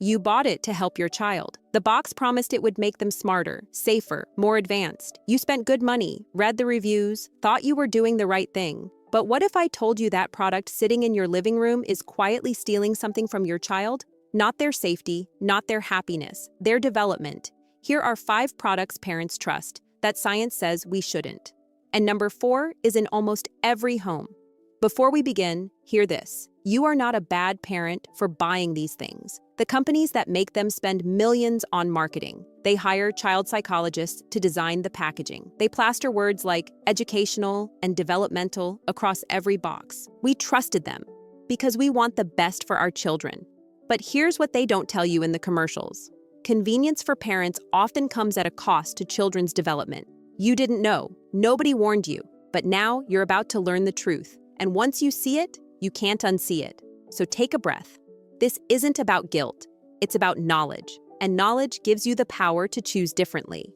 You bought it to help your child. The box promised it would make them smarter, safer, more advanced. You spent good money, read the reviews, thought you were doing the right thing. But what if I told you that product sitting in your living room is quietly stealing something from your child? Not their safety, not their happiness, their development. Here are 5 products parents trust that science says we shouldn't. And number 4 is in almost every home. Before we begin, hear this. You are not a bad parent for buying these things. The companies that make them spend millions on marketing. They hire child psychologists to design the packaging. They plaster words like educational and developmental across every box. We trusted them because we want the best for our children. But here's what they don't tell you in the commercials. Convenience for parents often comes at a cost to children's development. You didn't know. Nobody warned you. But now you're about to learn the truth. And once you see it, you can't unsee it. So take a breath. This isn't about guilt. It's about knowledge. And knowledge gives you the power to choose differently.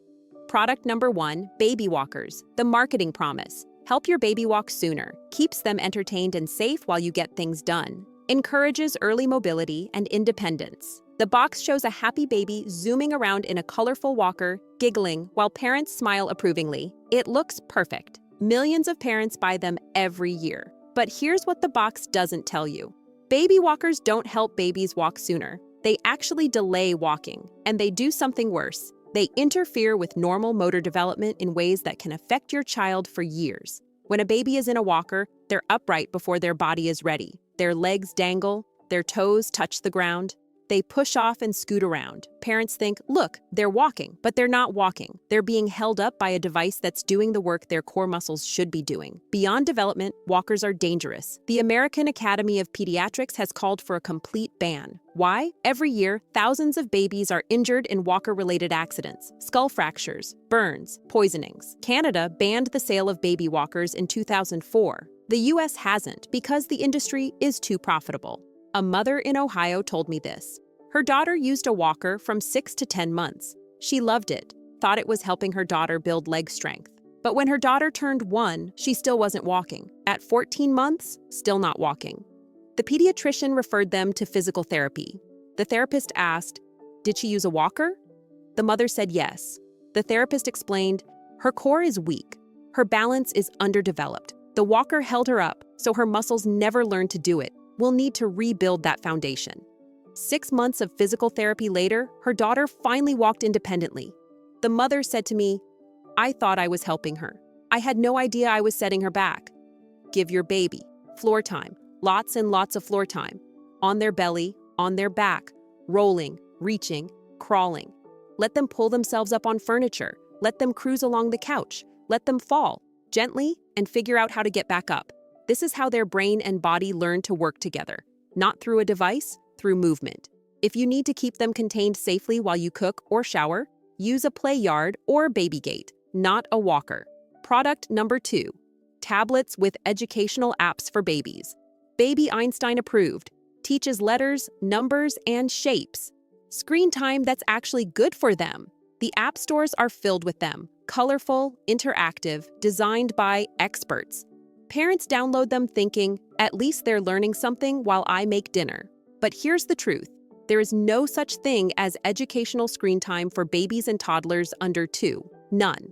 Product number 1, baby walkers. The marketing promise. Help your baby walk sooner. Keeps them entertained and safe while you get things done. Encourages early mobility and independence. The box shows a happy baby zooming around in a colorful walker, giggling while parents smile approvingly. It looks perfect. Millions of parents buy them every year. But here's what the box doesn't tell you. Baby walkers don't help babies walk sooner. They actually delay walking, and they do something worse. They interfere with normal motor development in ways that can affect your child for years. When a baby is in a walker, they're upright before their body is ready. Their legs dangle, their toes touch the ground. They push off and scoot around. Parents think, look, they're walking, but they're not walking. They're being held up by a device that's doing the work their core muscles should be doing. Beyond development, walkers are dangerous. The American Academy of Pediatrics has called for a complete ban. Why? Every year, thousands of babies are injured in walker-related accidents, skull fractures, burns, poisonings. Canada banned the sale of baby walkers in 2004. The US hasn't because the industry is too profitable. A mother in Ohio told me this. Her daughter used a walker from 6 to 10 months. She loved it, thought it was helping her daughter build leg strength. But when her daughter turned 1, she still wasn't walking. At 14 months, still not walking. The pediatrician referred them to physical therapy. The therapist asked, "Did she use a walker?" The mother said yes. The therapist explained, "Her core is weak. Her balance is underdeveloped. The walker held her up, so her muscles never learned to do it. We'll need to rebuild that foundation." 6 months of physical therapy later, her daughter finally walked independently. The mother said to me, "I thought I was helping her. I had no idea I was setting her back." Give your baby floor time, lots and lots of floor time. On their belly, on their back, rolling, reaching, crawling. Let them pull themselves up on furniture. Let them cruise along the couch. Let them fall, gently, and figure out how to get back up. This is how their brain and body learn to work together, not through a device, through movement. If you need to keep them contained safely while you cook or shower, use a play yard or baby gate, not a walker. Product number 2, tablets with educational apps for babies. Baby Einstein approved, teaches letters, numbers, and shapes. Screen time that's actually good for them. The app stores are filled with them, colorful, interactive, designed by experts. Parents download them thinking, at least they're learning something while I make dinner. But here's the truth. There is no such thing as educational screen time for babies and toddlers under 2. None.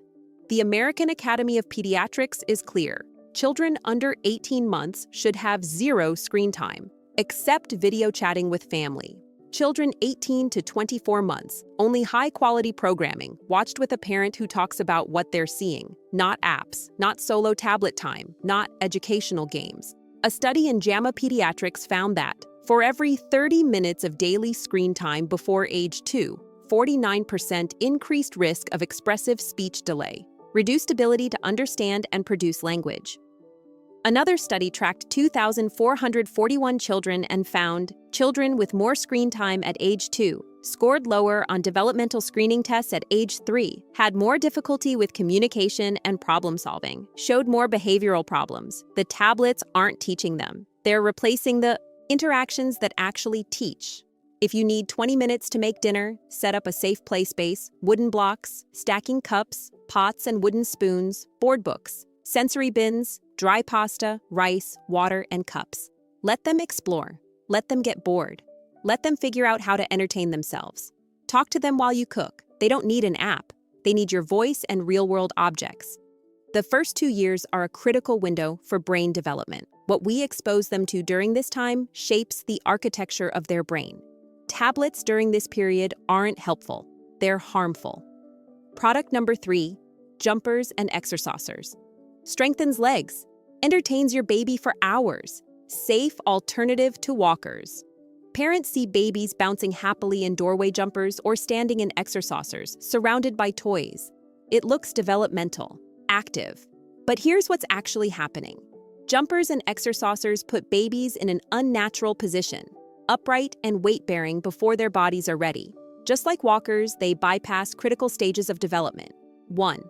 The American Academy of Pediatrics is clear. Children under 18 months should have 0 screen time, except video chatting with family. Children 18 to 24 months, only high-quality programming, watched with a parent who talks about what they're seeing, not apps, not solo tablet time, not educational games. A study in JAMA Pediatrics found that, for every 30 minutes of daily screen time before age 2, 49% increased risk of expressive speech delay, reduced ability to understand and produce language. Another study tracked 2,441 children and found children with more screen time at age 2 scored lower on developmental screening tests at age 3, had more difficulty with communication and problem solving, showed more behavioral problems. The tablets aren't teaching them. They're replacing the interactions that actually teach. If you need 20 minutes to make dinner, set up a safe play space, wooden blocks, stacking cups, pots and wooden spoons, board books, sensory bins, dry pasta, rice, water, and cups. Let them explore. Let them get bored. Let them figure out how to entertain themselves. Talk to them while you cook. They don't need an app. They need your voice and real-world objects. The first 2 years are a critical window for brain development. What we expose them to during this time shapes the architecture of their brain. Tablets during this period aren't helpful. They're harmful. Product number 3, jumpers and exercisers. Strengthens legs. Entertains your baby for hours. Safe alternative to walkers. Parents see babies bouncing happily in doorway jumpers or standing in exercisers, surrounded by toys. It looks developmental, active. But here's what's actually happening. Jumpers and exercisers put babies in an unnatural position, upright and weight-bearing before their bodies are ready. Just like walkers, they bypass critical stages of development. 1.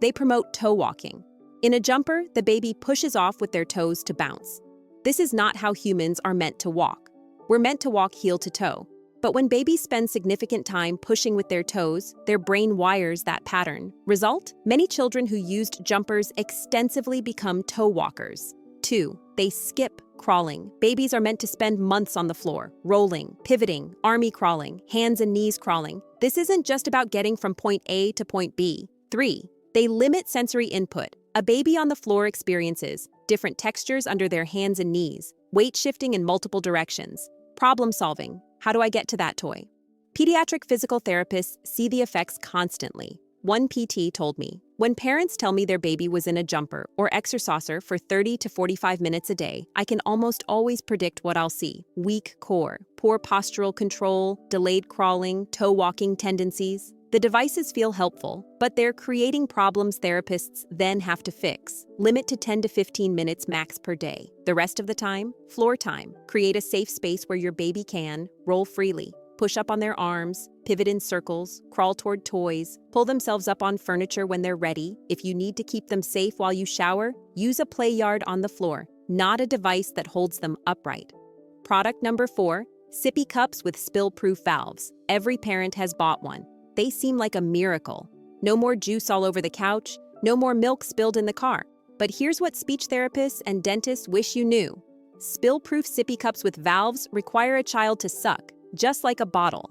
They promote toe walking. In a jumper, the baby pushes off with their toes to bounce. This is not how humans are meant to walk. We're meant to walk heel to toe. But when babies spend significant time pushing with their toes, their brain wires that pattern. Result? Many children who used jumpers extensively become toe walkers. 2. They skip crawling. Babies are meant to spend months on the floor, rolling, pivoting, army crawling, hands and knees crawling. This isn't just about getting from point A to point B. 3. They limit sensory input. A baby on the floor experiences different textures under their hands and knees, weight shifting in multiple directions. Problem solving. How do I get to that toy? Pediatric physical therapists see the effects constantly. One PT told me, when parents tell me their baby was in a jumper or exerciser for 30 to 45 minutes a day, I can almost always predict what I'll see. Weak core, poor postural control, delayed crawling, toe walking tendencies. The devices feel helpful, but they're creating problems therapists then have to fix. Limit to 10 to 15 minutes max per day. The rest of the time, floor time. Create a safe space where your baby can roll freely, push up on their arms, pivot in circles, crawl toward toys, pull themselves up on furniture when they're ready. If you need to keep them safe while you shower, use a play yard on the floor, not a device that holds them upright. Product number 4, sippy cups with spill-proof valves. Every parent has bought one. They seem like a miracle. No more juice all over the couch, no more milk spilled in the car. But here's what speech therapists and dentists wish you knew. Spill-proof sippy cups with valves require a child to suck, just like a bottle.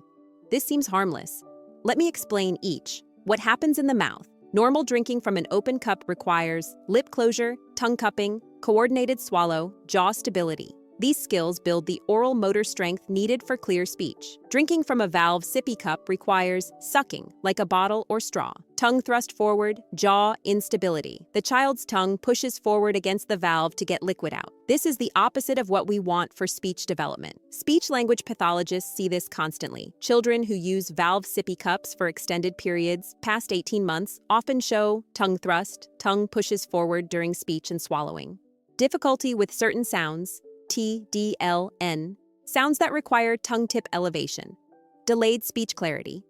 This seems harmless. Let me explain each. What happens in the mouth? Normal drinking from an open cup requires lip closure, tongue cupping, coordinated swallow, jaw stability. These skills build the oral motor strength needed for clear speech. Drinking from a valve sippy cup requires sucking, like a bottle or straw. Tongue thrust forward, jaw instability. The child's tongue pushes forward against the valve to get liquid out. This is the opposite of what we want for speech development. Speech-language pathologists see this constantly. Children who use valve sippy cups for extended periods, past 18 months, often show tongue thrust, tongue pushes forward during speech and swallowing. Difficulty with certain sounds, TDLN, sounds that require tongue tip elevation. Delayed speech clarity.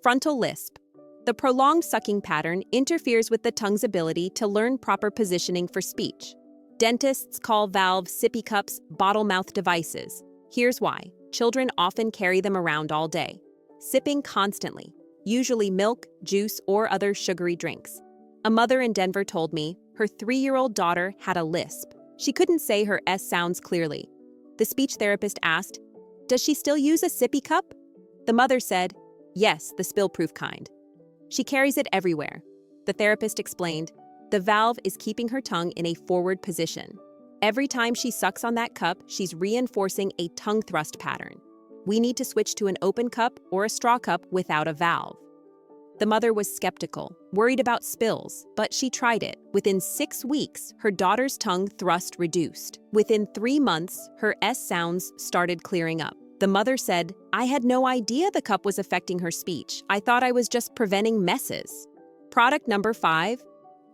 Frontal lisp. The prolonged sucking pattern interferes with the tongue's ability to learn proper positioning for speech. Dentists call valve sippy cups bottle mouth devices. Here's why. Children often carry them around all day, sipping constantly, usually milk, juice, or other sugary drinks. A mother in Denver told me her 3-year-old daughter had a lisp. She couldn't say her S sounds clearly. The speech therapist asked, "Does she still use a sippy cup?" The mother said, "Yes, the spill-proof kind. She carries it everywhere." The therapist explained, "The valve is keeping her tongue in a forward position. Every time she sucks on that cup, she's reinforcing a tongue thrust pattern. We need to switch to an open cup or a straw cup without a valve." The mother was skeptical, worried about spills, but she tried it. Within 6 weeks, her daughter's tongue thrust reduced. Within 3 months, her S sounds started clearing up. The mother said, "I had no idea the cup was affecting her speech. I thought I was just preventing messes." Product number 5,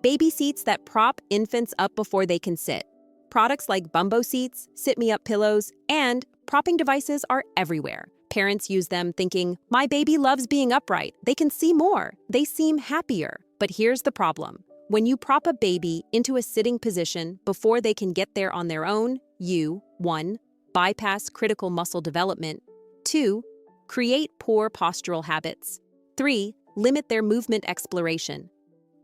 baby seats that prop infants up before they can sit. Products like Bumbo seats, sit-me-up pillows, and propping devices are everywhere. Parents use them thinking, "My baby loves being upright. They can see more. They seem happier." But here's the problem. When you prop a baby into a sitting position before they can get there on their own, you, 1, bypass critical muscle development, 2, create poor postural habits, 3, limit their movement exploration.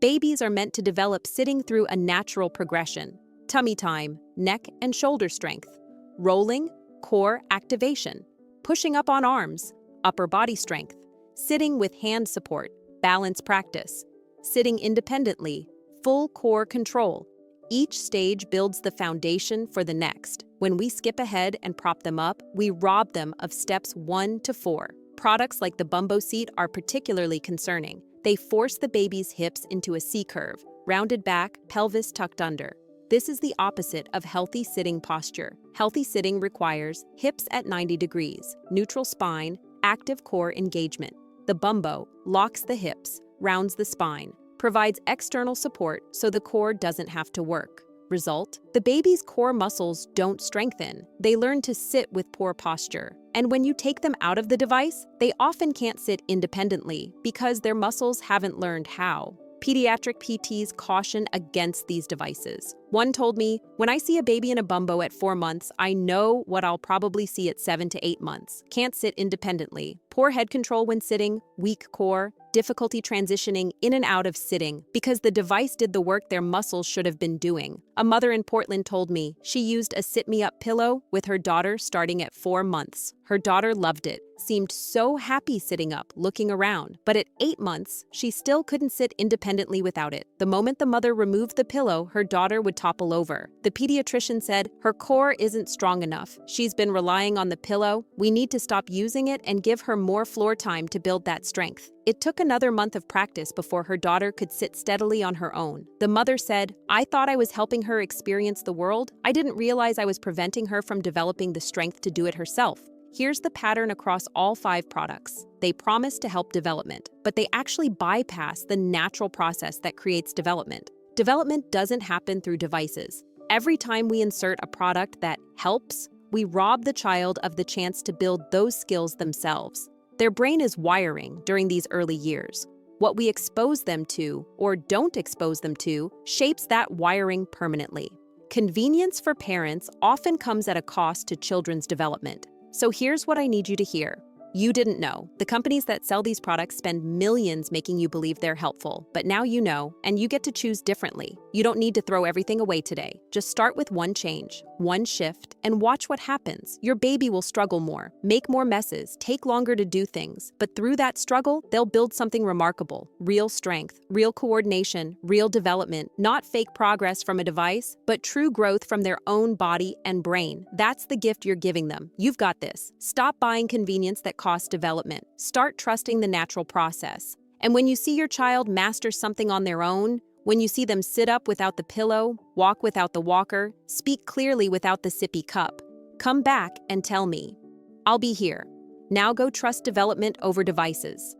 Babies are meant to develop sitting through a natural progression: tummy time, neck and shoulder strength, rolling, core activation. pushing up on arms, upper body strength, sitting with hand support, balance practice, sitting independently, full core control. Each stage builds the foundation for the next. When we skip ahead and prop them up, we rob them of steps 1 to 4. Products like the Bumbo seat are particularly concerning. They force the baby's hips into a C-curve, rounded back, pelvis tucked under. This is the opposite of healthy sitting posture. Healthy sitting requires hips at 90 degrees, neutral spine, active core engagement. The Bumbo locks the hips, rounds the spine, provides external support so the core doesn't have to work. Result: the baby's core muscles don't strengthen. They learn to sit with poor posture. And when you take them out of the device, they often can't sit independently because their muscles haven't learned how. Pediatric PTs caution against these devices. One told me, "When I see a baby in a Bumbo at 4 months, I know what I'll probably see at 7 to 8 months. Can't sit independently. Poor head control when sitting, weak core, difficulty transitioning in and out of sitting because the device did the work their muscles should have been doing." A mother in Portland told me she used a sit-me-up pillow with her daughter starting at 4 months. Her daughter loved it, seemed so happy sitting up, looking around. But at 8 months, she still couldn't sit independently without it. The moment the mother removed the pillow, her daughter would topple over. The pediatrician said, "Her core isn't strong enough. She's been relying on the pillow. We need to stop using it and give her more floor time to build that strength." It took another month of practice before her daughter could sit steadily on her own. The mother said, "I thought I was helping her experience the world. I didn't realize I was preventing her from developing the strength to do it herself." Here's the pattern across all 5 products. They promise to help development, but they actually bypass the natural process that creates development. Development doesn't happen through devices. Every time we insert a product that helps, we rob the child of the chance to build those skills themselves. Their brain is wiring during these early years. What we expose them to, or don't expose them to, shapes that wiring permanently. Convenience for parents often comes at a cost to children's development. So here's what I need you to hear. You didn't know. The companies that sell these products spend millions making you believe they're helpful, but now you know, and you get to choose differently. You don't need to throw everything away today. Just start with one change, one shift, and watch what happens. Your baby will struggle more, make more messes, take longer to do things, but through that struggle, they'll build something remarkable. Real strength, real coordination, real development, not fake progress from a device, but true growth from their own body and brain. That's the gift you're giving them. You've got this. Stop buying convenience that costs development. Start trusting the natural process. And when you see your child master something on their own, when you see them sit up without the pillow, walk without the walker, speak clearly without the sippy cup, come back and tell me. I'll be here. Now go trust development over devices.